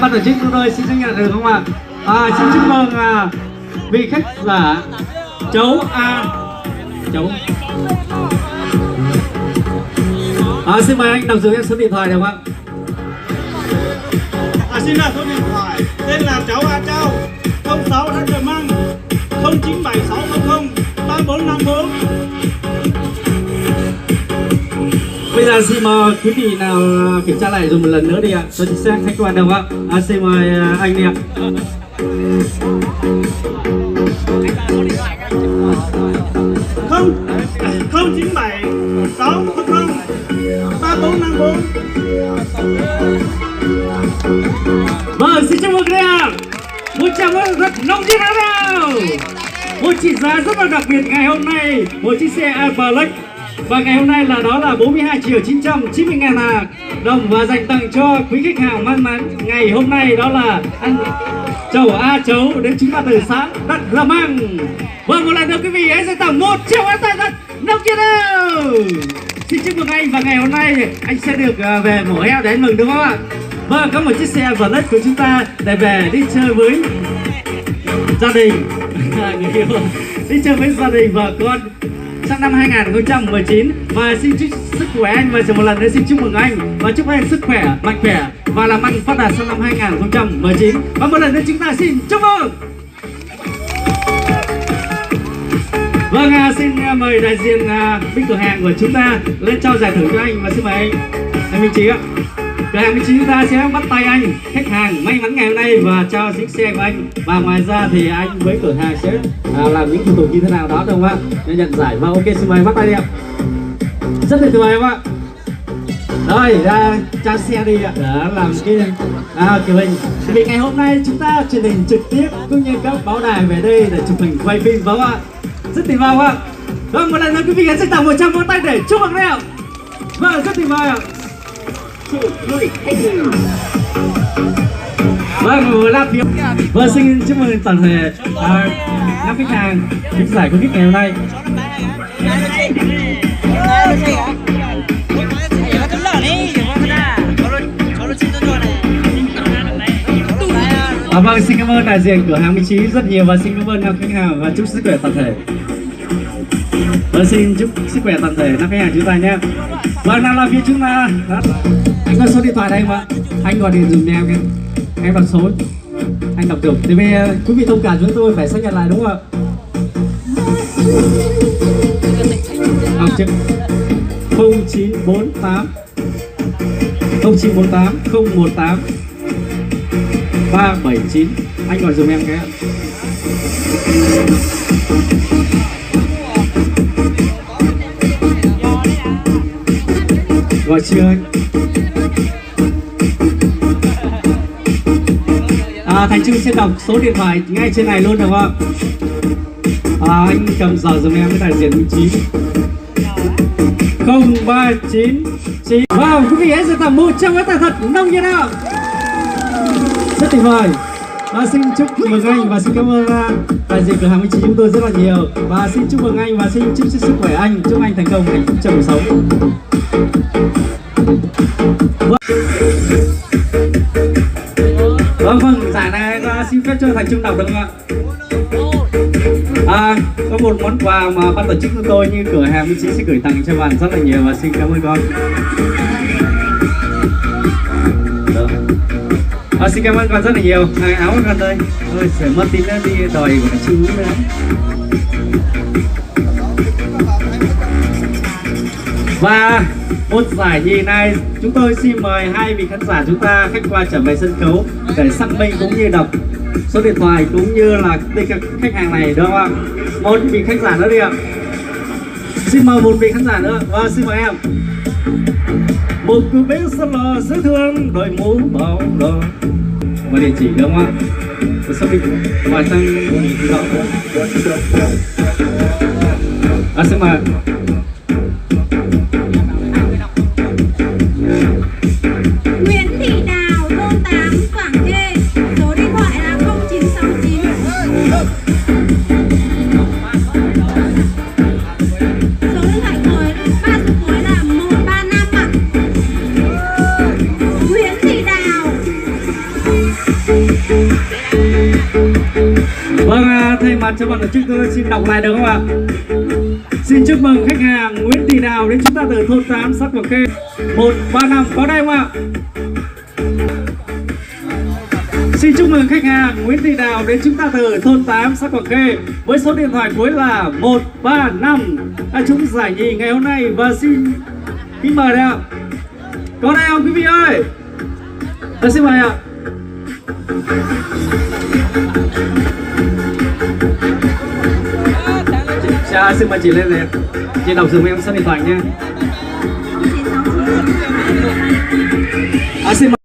ban tổ chức chúng tôi xin xác nhận được không ạ? Xin chúc mừng vị khách giả cháu A. Cháu. Xin mời anh đọc dùm em số điện thoại được không ạ? Xin là số điện thoại tên là cháu A Châu 06 Đắk Cờ Măng 097600 3454. Bây giờ xin mời quý vị nào kiểm tra lại dùng một lần nữa đi ạ, cho chính xác khách quan được không ạ? Xin mời anh đi ạ. Không 097600 3454. Vâng, xin chúc mừng đấy ạ. Một tràng vỗ rất nồng nhiệt nào. Một trị giá rất là đặc biệt ngày hôm nay, một chiếc xe Black. Và ngày hôm nay là đó là 42.990.000 đồng và dành tặng cho quý khách hàng may mắn ngày hôm nay, đó là anh Chầu A Chấu đến chính là từ xã Đắk Rơ Măng. Vâng, một lần nữa quý vị hãy dành tặng 1 triệu áo tay thật nồng nhiệt nào. Xin chúc mừng anh, và ngày hôm nay anh sẽ được về mổ heo để anh mừng đúng không ạ? Vâng, có một chiếc xe Black của chúng ta để về đi chơi với gia đình, người yêu, đi chơi với gia đình và con sang năm 2019. Và xin chúc sức khỏe anh, và một lần nữa xin chúc mừng anh và chúc anh sức khỏe, mạnh khỏe và làm ăn phát đạt sang năm 2019. Và một lần nữa chúng ta xin chúc mừng. Vâng, xin mời đại diện bên cửa hàng của chúng ta lên trao giải thưởng cho anh, và xin mời anh Minh Trí ạ. Cửa hàng Minh Trí chúng ta sẽ bắt tay anh khách hàng may mắn ngày hôm nay và trao chiếc xe của anh. Và ngoài ra thì anh với cửa hàng sẽ làm những thủ tục như thế nào đó đúng không ạ, để nhận giải. Và ok, xin mời bắt tay đi ạ. Rất tuyệt vời không ạ? Rồi, trao xe đi ạ, để làm cái kiểu hình. Vì ngày hôm nay chúng ta truyền hình trực tiếp cũng như các báo đài về đây để chụp hình quay phim, đúng không ạ? Rất tuyệt vời không ạ? Vâng, một lần nữa quý vị hãy tặng 100 vỗ tay để chúc mừng đấy ạ. Vâng, rất tuyệt vời ạ. Vâng, một lá phiếu. Vâng, xin chúc mừng toàn thể năm khách hàng trúng giải của ngày hôm nay. Vâng, xin cảm ơn đại diện cửa hàng Minh Trí rất nhiều, và xin cảm ơn năm khách hàng và chúc sức khỏe toàn thể. Vâng, xin chúc sức khỏe toàn thể năm khách hàng chúng ta nhé. Vâng, nào là phía chúng ta. Anh có số điện thoại đây không ạ? Anh gọi điện dùm em cái. Em đọc số. Anh đọc được. Thì bây giờ quý vị thông cảm chúng tôi phải xác nhận lại đúng không ạ? Đọc chứ. 0948 0948 018 379. Anh gọi dùm em cái. Gọi chưa anh? Thành Trưng sẽ đọc số điện thoại ngay trên này luôn được không ạ? Anh cầm giờ dùm em với đại diện Minh Trí. 0399. Wow, quý vị hãy sẽ tặng 100 cái tài thật nông như nào. Rất tuyệt vời. Xin chúc mừng anh và xin cảm ơn đại diện cửa hàng Minh Trí chúng tôi rất là nhiều. Và xin chúc mừng anh và xin chúc sức khỏe anh, chúc anh thành công hạnh phúc trong cuộc sống. Vâng, giải này xin phép cho Thành Trung đọc được không ạ? Có một món quà mà ban tổ chức của tôi như cửa hàng Minh Trí sẽ gửi tặng cho bạn rất là nhiều, và xin cảm ơn con. Xin cảm ơn con rất là nhiều. Áo của con đây. Thôi sẽ mất tí nữa đi đòi của chú nữa. Và một giải nhì này chúng tôi xin mời hai vị khán giả chúng ta khách qua trở về sân khấu để xác minh cũng như đọc số điện thoại cũng như là tên các khách hàng này đúng không ạ? Một vị khách giả nữa đi ạ. Xin mời một vị khán giả nữa. Xin mời em. Một cô bé rất là dễ thương, đội mũ bảo đỏ. Và địa chỉ đúng không ạ? Xác định ngoài sang đó. Xin mời. Nguyễn Thị Đào, thôn 8, Quảng Khê. Số điện thoại là 0969. Số điện thoại cuối, 3 số cuối là 135 ạ. Nguyễn Thị Đào. Vâng, thay mặt cho ban tổ chức tôi xin đọc lại được không ạ? Xin chúc mừng khách hàng Nguyễn Thị Đào đến chúng ta từ thôn 8 xã Quảng Khê 135 có đây không ạ? Xin chúc mừng khách hàng Nguyễn Thị Đào đến chúng ta từ thôn 8 xã Quảng Khê với số điện thoại cuối là 135 đã trúng giải nhì ngày hôm nay và xin kính mời đây ạ. Có đây không quý vị ơi? Xin mời ạ. Dạ, xin mời chị lên này. Chị đọc dùm em số điện thoại nha. 1969. Xin mời.